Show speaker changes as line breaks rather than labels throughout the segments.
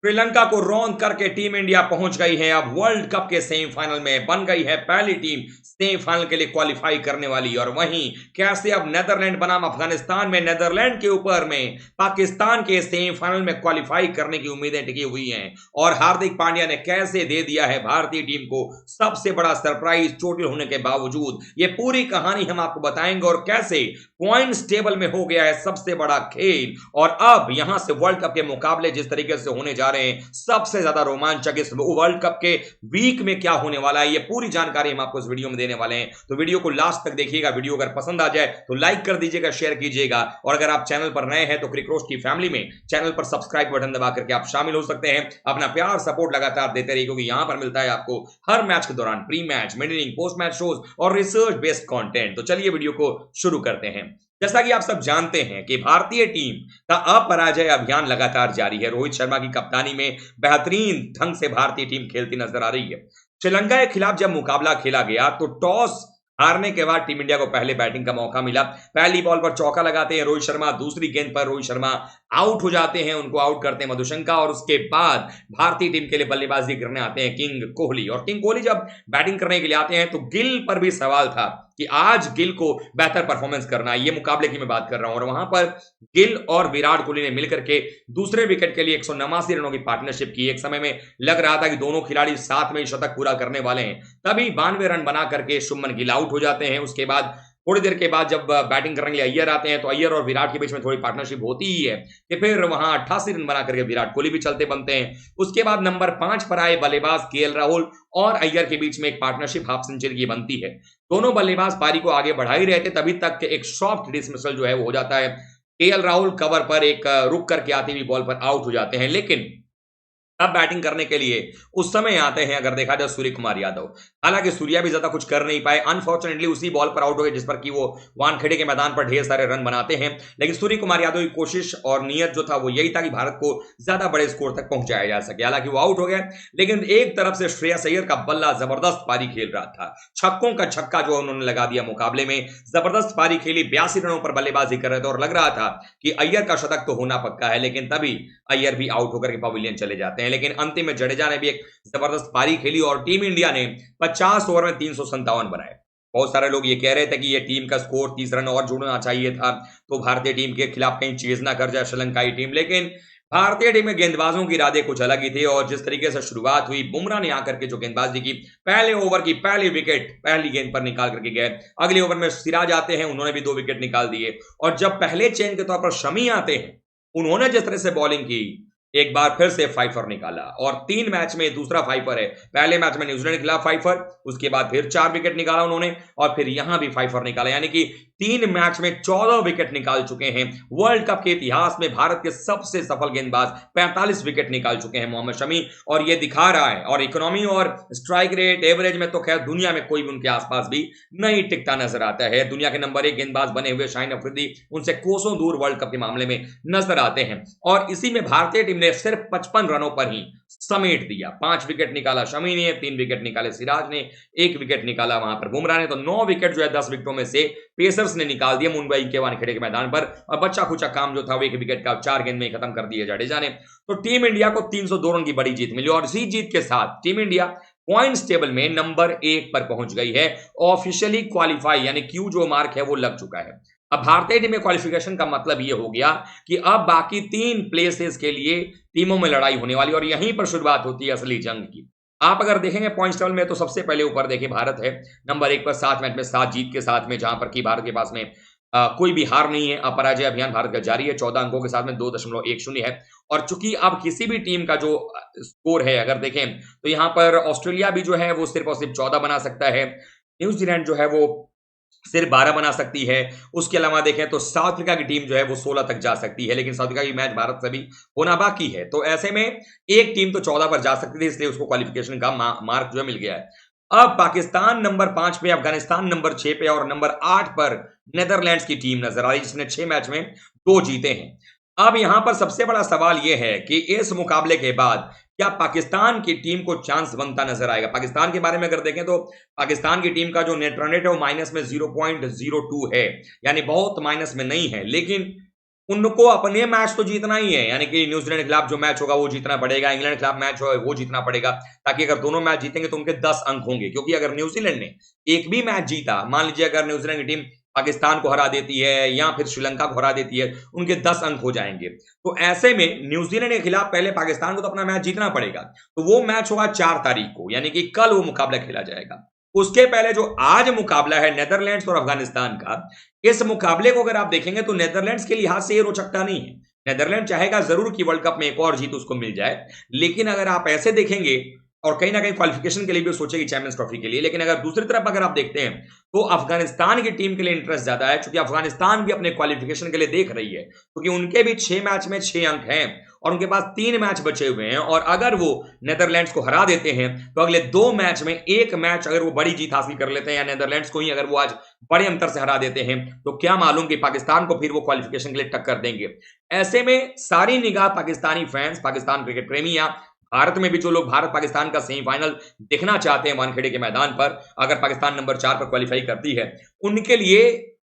श्रीलंका को रौंद करके टीम इंडिया पहुंच गई है अब वर्ल्ड कप के सेमीफाइनल में। बन गई है पहली टीम सेमीफाइनल के लिए क्वालिफाई करने वाली। और वहीं कैसे अब नेदरलैंड बनाम अफगानिस्तान में नेदरलैंड के ऊपर में पाकिस्तान के सेमीफाइनल में क्वालिफाई करने की उम्मीदें टिकी हुई हैं। और हार्दिक पांड्या ने कैसे दे दिया है भारतीय टीम को सबसे बड़ा सरप्राइज चोटिल होने के बावजूद। ये पूरी कहानी हम आपको बताएंगे और कैसे पॉइंट्स टेबल में हो गया है सबसे बड़ा खेल। और अब यहां से वर्ल्ड कप के मुकाबले जिस तरीके से होने जा रहे हैं, सबसे ज्यादा रोमांचक इस वर्ल्ड कप के वीक में क्या होने वाला है, ये पूरी जानकारी हम आपको इस वीडियो में देने वाले हैं। तो वीडियो को लास्ट तक देखिएगा। वीडियो अगर पसंद आ जाए तो लाइक कर दीजिएगा, शेयर कीजिएगा। और अगर आप चैनल पर नए हैं तो क्रिकरोस्ट की फैमिली में चैनल पर सब्सक्राइब बटन दबा करके आप शामिल हो सकते हैं। अपना प्यार सपोर्ट लगातार देते रहिए, क्योंकि यहां पर मिलता है आपको हर मैच के दौरान pre match, mid inning, post match shows और रिसर्च बेस्ड कंटेंट। तो चलिए वीडियो को शुरू करते हैं। जैसा कि आप सब जानते हैं कि भारतीय टीम का अपराजय अभियान लगातार जारी है। रोहित शर्मा की कप्तानी में बेहतरीन ढंग से भारतीय टीम खेलती नजर आ रही है। श्रीलंका के खिलाफ जब मुकाबला खेला गया तो टॉस हारने के बाद टीम इंडिया को पहले बैटिंग का मौका मिला। पहली बॉल पर चौका लगाते हैं रोहित शर्मा, दूसरी गेंद पर रोहित शर्मा आउट हो जाते हैं, उनको आउट करते हैं मधुशंका। और उसके बाद भारतीय टीम के लिए बल्लेबाजी करने आते हैं किंग कोहली। और किंग कोहली जब बैटिंग करने के लिए आते हैं तो गिल पर भी सवाल था कि आज गिल को बेहतर परफॉर्मेंस करना है। ये मुकाबले की मैं बात कर रहा हूं। और वहां पर गिल और विराट कोहली ने मिलकर के दूसरे विकेट के लिए 189 रनों की पार्टनरशिप की। एक समय में लग रहा था कि दोनों खिलाड़ी साथ में ही शतक पूरा करने वाले हैं, तभी 92 रन बना करके शुभमन गिल आउट हो जाते हैं। उसके बाद थोड़ी देर के बाद जब बैटिंग करने के लिए अय्यर आते हैं तो अय्यर और विराट के बीच में थोड़ी पार्टनरशिप होती ही है कि फिर वहां 88 रन बना करके विराट कोहली भी चलते बनते हैं। उसके बाद नंबर 5 पर आए बल्लेबाज केएल राहुल और अय्यर के बीच में एक पार्टनरशिप हाफ सेंचुरी की बनती है। दोनों बल्लेबाज पारी को आगे बढ़ा ही रहे थे, तभी तक एक सॉफ्ट डिसमिसल जो है वो हो जाता है। केएल राहुल कवर पर एक रुक करके आती हुई बॉल पर आउट हो जाते हैं। लेकिन अब बैटिंग करने के लिए उस समय आते हैं, अगर देखा जाए, सूर्य कुमार यादव। हालांकि सूर्या भी ज्यादा कुछ कर नहीं पाए, अनफॉर्चुनेटली उसी बॉल पर आउट हो गए जिस पर कि वो वानखेड़े के मैदान पर ढेर सारे रन बनाते हैं। लेकिन सूर्य कुमार यादव की कोशिश और नियत जो था वो यही था कि भारत को ज्यादा बड़े स्कोर तक पहुंचाया जा सके। हालांकि वो आउट हो गए, लेकिन एक तरफ से श्रेयस अय्यर का बल्ला जबरदस्त पारी खेल रहा था। छक्कों का छक्का जो उन्होंने लगा दिया मुकाबले में, जबरदस्त पारी खेली। 82 रनों पर बल्लेबाजी कर रहे थे और लग रहा था कि अय्यर का शतक तो होना पक्का है, लेकिन तभी अय्यर भी आउट होकर के पवेलियन चले जाते हैं। लेकिन अंतिम में जडेजा ने भी एक जबरदस्त पारी खेली और टीम इंडिया ने 50 ओवर में 357 बनाए। बहुत सारे लोग ये कह रहे थे कि ये टीम का स्कोर 30 रन और जुड़ना चाहिए था तो भारतीय टीम के खिलाफ कहीं चेज ना कर जाए श्रीलंकाई टीम। लेकिन भारतीय टीम में गेंदबाजों की इरादे कुछ अलग ही थे। और जिस तरीके से शुरुआत हुई, बुमराह ने आकर के जो गेंदबाजी की, पहले ओवर की पहली विकेट पहली गेंद पर निकाल करके गए। अगले ओवर में सिराज आते हैं, उन्होंने भी 2 विकेट निकाल दिए। और जब पहले चेन के तौर पर शमी आते हैं, उन्होंने जिस तरह से बॉलिंग की, एक बार फिर से फाइफर निकाला। और 3 मैच में दूसरा फाइफर है। पहले मैच में न्यूजीलैंड के खिलाफ फाइफर, उसके बाद फिर 4 विकेट निकाला उन्होंने, और फिर यहां भी फाइफर निकाला। यानी कि 3 मैच में 14 विकेट निकाल चुके हैं। वर्ल्ड कप के इतिहास में भारत के सबसे सफल गेंदबाज 45 विकेट निकाल चुके हैं मोहम्मद शमी। और ये दिखा रहा है, और इकोनॉमी और स्ट्राइक रेट, एवरेज में तो खैर दुनिया में कोई भी उनके आसपास भी नहीं टिकता नजर आता है। दुनिया के नंबर 1 गेंदबाज बने हुए शाहीन अफरीदी उनसे कोसों दूर वर्ल्ड कप के मामले में नजर आते हैं। और इसी में भारतीय टीम ने सिर्फ 55 रनों पर ही समेट दिया। 5 विकेट निकाला शमी ने, 3 विकेट निकाले सिराज ने, 1 विकेट निकाला वहां पर बुमराह ने। तो 9 विकेट जो है 10 विकेटों में से पेसर्स ने निकाल दिया मुंबई के वानखेड़े के मैदान पर। और बच्चा खुचा काम जो था वो 1 विकेट का 4 गेंद में खत्म कर दिया जडेजा ने। तो टीम इंडिया को 302 रन की बड़ी जीत मिली और इसी जीत के साथ टीम इंडिया पॉइंट्स टेबल में नंबर 1 पर पहुंच गई है। ऑफिशियली क्वालिफाई यानी क्यू जो मार्क है वो लग चुका है। अब भारतीय टीम में क्वालिफिकेशन का मतलब यह हो गया कि अब बाकी 3 प्लेसेस के लिए टीमों में लड़ाई होने वाली, और यहीं पर शुरुआत होती है असली जंग की। आप अगर देखेंगे पॉइंट्स टेबल में तो सबसे पहले ऊपर देखिए भारत है नंबर 1 पर 7 मैच में 7 जीत के साथ में, जहां पर कि भारत के पास में कोई भी हार नहीं है। अपराजय अभियान भारत का जारी है 14 अंकों के साथ में 2.10 है। और चूंकि अब किसी भी टीम का जो स्कोर है अगर देखें तो यहां पर ऑस्ट्रेलिया भी जो है वो सिर्फ और सिर्फ 14 बना सकता है, न्यूजीलैंड जो है वो सिर्फ 12 बना सकती है। उसके अलावा देखें तो साउथ अफ्रीका की टीम जो है वो 16 तक जा सकती है, लेकिन साउथ अफ्रीका की मैच भारत से भी होना बाकी है। तो ऐसे में एक टीम तो 14 पर जा सकती थी, इसलिए उसको क्वालिफिकेशन का मार्क जो है मिल गया है। अब पाकिस्तान नंबर 5 पे, अफगानिस्तान नंबर 6 पे और नंबर 8 पर नेदरलैंड्स की टीम नजर आ रही, जिसने 6 मैच में 2 जीते हैं। अब यहां पर सबसे बड़ा सवाल यह है कि इस मुकाबले के बाद क्या पाकिस्तान की टीम को चांस बनता नजर आएगा। पाकिस्तान के बारे में अगर देखें तो पाकिस्तान की टीम का जो नेट रन रेट है वो माइनस में 0.02 है, यानी बहुत माइनस में नहीं है। लेकिन उनको अपने मैच तो जीतना ही है, यानी कि न्यूजीलैंड के खिलाफ जो मैच होगा वो जीतना पड़ेगा, इंग्लैंड के खिलाफ मैच होगा वो जीतना पड़ेगा, ताकि अगर दोनों मैच जीतेंगे तो उनके 10 अंक होंगे। क्योंकि अगर न्यूजीलैंड ने एक भी मैच जीता, मान लीजिए अगर न्यूजीलैंड की टीम पाकिस्तान को हरा देती है या फिर श्रीलंका को हरा देती है, उनके 10 अंक हो जाएंगे। तो ऐसे में न्यूजीलैंड के खिलाफ पहले पाकिस्तान को तो अपना मैच जीतना पड़ेगा। तो वो मैच होगा 4 तारीख को, यानी कि कल वो मुकाबला खेला जाएगा। उसके पहले जो आज मुकाबला है नेदरलैंड्स और अफगानिस्तान का, इस मुकाबले को अगर आप देखेंगे तो नेदरलैंड्स के लिहाज से ये रोचकता नहीं है। नेदरलैंड चाहेगा जरूर कि वर्ल्ड कप में एक और जीत उसको मिल जाए, लेकिन अगर आप ऐसे देखेंगे और कहीं ना कहीं क्वालिफिकेशन के लिए भी सोचेगी चैंपियंस ट्रॉफी के लिए, लेकिन अगर दूसरी तरफ अगर आप देखते हैं तो अफगानिस्तान की टीम के लिए इंटरेस्ट ज्यादा है, क्योंकि अफगानिस्तान भी अपने क्वालिफिकेशन के लिए देख रही है, क्योंकि उनके भी 6 मैच में 6 अंक हैं और उनके पास 3 मैच बचे हुए हैं। और अगर वो नेदरलैंड्स को हरा देते हैं तो अगले 2 मैच में एक मैच अगर वो बड़ी जीत हासिल कर लेते हैं या नेदरलैंड्स को ही अगर वो आज बड़े अंतर से हरा देते हैं, तो क्या मालूम कि पाकिस्तान को फिर वो क्वालिफिकेशन के लिए टक्कर देंगे। ऐसे में सारी निगाह पाकिस्तानी फैंस, पाकिस्तान क्रिकेट प्रेमी या भारत में भी जो लोग भारत पाकिस्तान का सेमीफाइनल देखना चाहते हैं वानखेड़े के मैदान पर, अगर पाकिस्तान नंबर 4 पर क्वालिफाई करती है, उनके लिए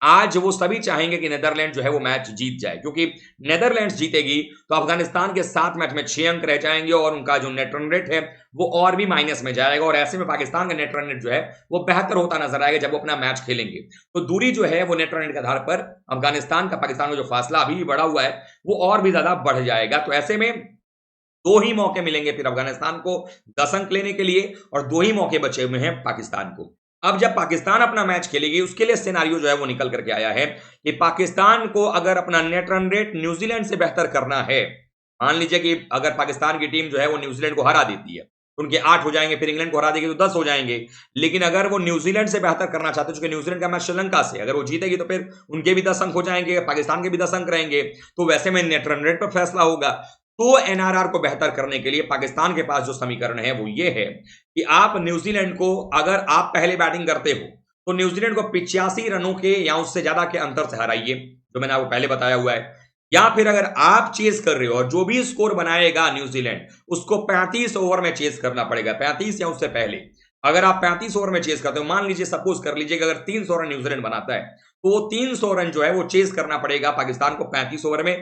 आज वो सभी चाहेंगे कि नेदरलैंड जो है वो मैच जीत जाए, क्योंकि नेदरलैंड्स जीतेगी तो अफगानिस्तान के 7 मैच में 6 अंक रह जाएंगे और उनका जो नेट रन रेट है वो और भी माइनस में जाएगा। और ऐसे में पाकिस्तान का नेट रन रेट जो है वो बेहतर होता नजर आएगा जब वो अपना मैच खेलेंगे। तो दूरी जो है वो नेट रन रेट के आधार पर अफगानिस्तान का पाकिस्तान का जो फासला अभी भी बढ़ा हुआ है वो और भी ज्यादा बढ़ जाएगा। तो ऐसे में 2 ही मौके मिलेंगे फिर अफगानिस्तान को 10 अंक लेने के लिए, और 2 ही मौके बचे हुए हैं पाकिस्तान को। अब जब पाकिस्तान अपना मैच खेलेगी उसके लिए सिनेरियो जो है वो निकल करके आया है कि पाकिस्तान को अगर अपना नेट रन रेट न्यूजीलैंड से बेहतर करना है, मान लीजिए कि अगर पाकिस्तान की टीम जो है वो न्यूजीलैंड को हरा देती है तो उनके 8 हो जाएंगे, फिर इंग्लैंड को हरा देगी तो 10 हो जाएंगे। लेकिन अगर वो न्यूजीलैंड से बेहतर करना चाहते हैं, क्योंकि न्यूजीलैंड का मैच श्रीलंका से अगर वो जीतेगी तो फिर उनके भी 10 अंक हो जाएंगे, पाकिस्तान के भी 10 अंक रहेंगे। तो वैसे में नेट रन रेट पर फैसला होगा। तो एनआरआर को बेहतर करने के लिए पाकिस्तान के पास जो समीकरण है वो ये है कि आप न्यूजीलैंड को, अगर आप पहले बैटिंग करते हो तो न्यूजीलैंड को 85 रनों के या उससे ज्यादा के अंतर से हराइए, जो मैंने आपको पहले बताया हुआ है। या फिर अगर आप चेस कर रहे हो और जो भी स्कोर बनाएगा न्यूजीलैंड उसको 35 ओवर में चेस करना पड़ेगा, 35 या उससे पहले। अगर आप 35 ओवर में चेस करते हो, मान लीजिए सपोज कर लीजिए कि अगर 300 रन न्यूजीलैंड बनाता है तो वो 300 रन जो है वो चेस करना पड़ेगा पाकिस्तान को 35 ओवर में।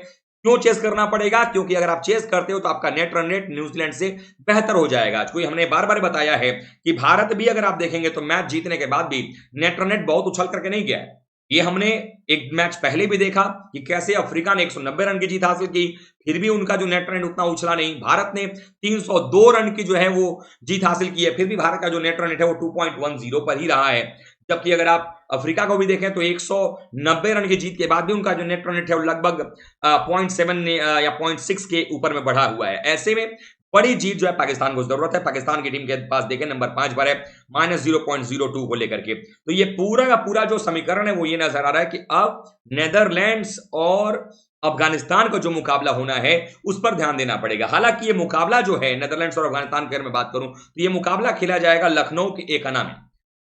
क्यों चेस करना पड़ेगा? क्योंकि अगर आप चेस करते हो तो आपका नेट रन रेट न्यूजीलैंड से बेहतर हो जाएगा। क्योंकि हमने बार बार बताया है कि भारत भी अगर आप देखेंगे तो मैच जीतने के बाद भी नेट रन रेट बहुत उछल करके नहीं गया है। ये हमने एक मैच पहले भी देखा कि कैसे अफ्रीका ने 190 रन की जीत हासिल की, फिर भी उनका जो नेट रन रेट उतना उछला नहीं। भारत ने 302 रन की जो है वो जीत हासिल की है, फिर भी भारत का जो नेट रन रेट है वो 2.10 पर ही रहा है। जबकि अगर आप अफ्रीका को भी देखें तो 190 रन की जीत के बाद भी उनका जो नेट रन रेट है वो लगभग 0.7 या 0.6 के ऊपर में बढ़ा हुआ है। ऐसे में बड़ी जीत जो है पाकिस्तान को जरूरत है। पाकिस्तान की टीम के पास देखें नंबर 5 पर है -0.02 को लेकर के। तो ये पूरा का पूरा जो समीकरण है वो ये नजर आ रहा है कि अब नेदरलैंड्स और अफगानिस्तान का जो मुकाबला होना है उस पर ध्यान देना पड़ेगा। हालांकि ये मुकाबला जो है नेदरलैंड्स और अफगानिस्तान की अगर मैं बात करूं तो ये मुकाबला खेला जाएगा लखनऊ के एकाना में।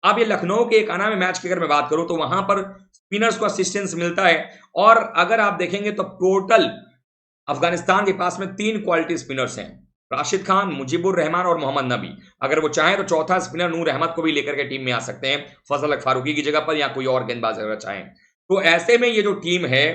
अब ये लखनऊ के एकाना में मैच की अगर मैं बात करूं तो वहां पर स्पिनर्स को असिस्टेंस मिलता है, और अगर आप देखेंगे तो टोटल अफगानिस्तान के पास में 3 क्वालिटी स्पिनर्स हैं, राशिद खान, मुजीबुर रहमान और मोहम्मद नबी। अगर वो चाहें तो चौथा स्पिनर नूर अहमद को भी लेकर के टीम में आ सकते हैं फजल फारूकी की जगह पर, या कोई और गेंदबाज अगर चाहें। तो ऐसे में ये जो टीम है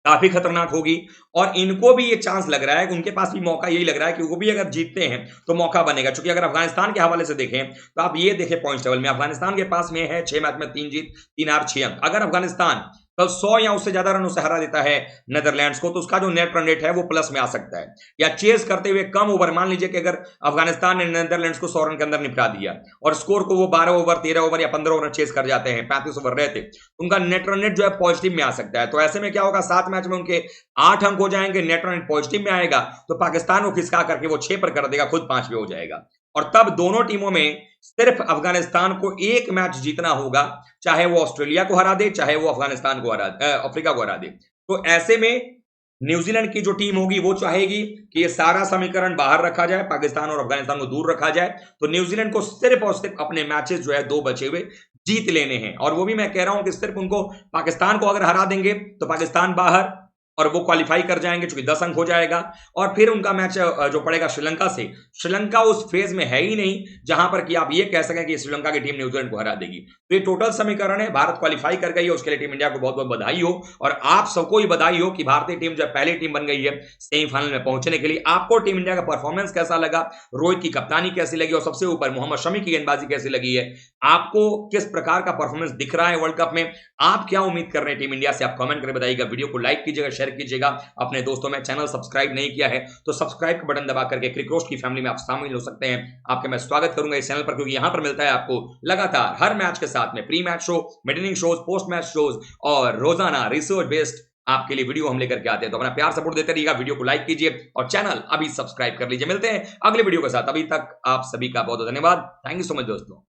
काफी खतरनाक होगी, और इनको भी ये चांस लग रहा है कि उनके पास भी मौका यही लग रहा है कि वो भी अगर जीतते हैं तो मौका बनेगा। क्योंकि अगर अफगानिस्तान के हवाले से देखें तो आप ये देखें पॉइंट्स टेबल में अफगानिस्तान के पास में है 6 मैच में 3 जीत 3 हार 6 अंक। अगर अफगानिस्तान कल 100 या उससे ज्यादा रनों से हरा देता है नेदरलैंड्स को तो उसका जो नेट रन रेट है वो प्लस में आ सकता है। या चेस करते हुए कम ओवर, मान लीजिए कि अगर अफगानिस्तान ने नेदरलैंड्स को 100 रन के अंदर निपटा दिया और स्कोर को वो 12 ओवर 13 ओवर या 15 ओवर चेस कर जाते हैं, 35 ओवर रहते, उनका नेट रन रेट जो है पॉजिटिव में आ सकता है। तो ऐसे में क्या होगा, 7 मैच में उनके 8 अंक हो जाएंगे, नेट रन रेट पॉजिटिव में आएगा, तो पाकिस्तान को खिसका करके वो 6 पर कर देगा, खुद 5 पे हो जाएगा। और तब दोनों टीमों में सिर्फ अफगानिस्तान को एक मैच जीतना होगा, चाहे वो ऑस्ट्रेलिया को हरा दे, चाहे वो अफगानिस्तान को अफ्रीका को हरा दे। तो ऐसे में न्यूजीलैंड की जो टीम होगी वो चाहेगी कि ये सारा समीकरण बाहर रखा जाए, पाकिस्तान और अफगानिस्तान को दूर रखा जाए। तो न्यूजीलैंड को सिर्फ और सिर्फ अपने मैचेस जो है 2 बचे हुए जीत लेने हैं, और वो भी मैं कह रहा हूं कि सिर्फ उनको पाकिस्तान को अगर हरा देंगे तो पाकिस्तान बाहर और वो क्वालिफाई कर जाएंगे, चूंकि 10 अंक हो जाएगा। और फिर उनका मैच जो पड़ेगा श्रीलंका से। श्रीलंका उस फेज में है ही नहीं जहां पर कि आप ये कह सकें कि श्रीलंका की टीम न्यूजीलैंड को हरा देगी। तो ये टोटल समीकरण है, भारत क्वालिफाई कर गई है, उसके लिए टीम इंडिया को बहुत बहुत बधाई हो। और आप सबको ही बधाई हो कि भारतीय टीम जब पहली टीम बन गई है सेमीफाइनल में पहुंचने के लिए। आपको टीम इंडिया का परफॉर्मेंस कैसा लगा, रोहित की कप्तानी कैसी लगी, और सबसे ऊपर मोहम्मद शमी की गेंदबाजी कैसी लगी है, आपको किस प्रकार का परफॉर्मेंस दिख रहा है वर्ल्ड कप में, आप क्या उम्मीद कर रहे हैं टीम इंडिया से, आप कमेंट करके बताइएगा। वीडियो को लाइक कीजिएगा, शेयर कीजिएगा अपने दोस्तों में। चैनल सब्सक्राइब नहीं किया है तो सब्सक्राइब का बटन दबा करके क्रिकरोस्ट की फैमिली में आप शामिल हो सकते हैं। आपके मैं स्वागत करूंगा इस चैनल पर, क्योंकि यहां पर मिलता है आपको लगातार हर मैच के साथ में pre match show, mid inning shows, post match shows और रोजाना रिसर्च बेस्ड आपके लिए वीडियो हम लेकर के आते हैं। तो अपना प्यार सपोर्ट देते रहिएगा, वीडियो को लाइक कीजिए और चैनल अभी सब्सक्राइब कर लीजिए। मिलते हैं अगले वीडियो के साथ, अभी तक आप सभी का बहुत बहुत धन्यवाद। थैंक यू सो मच दोस्तों।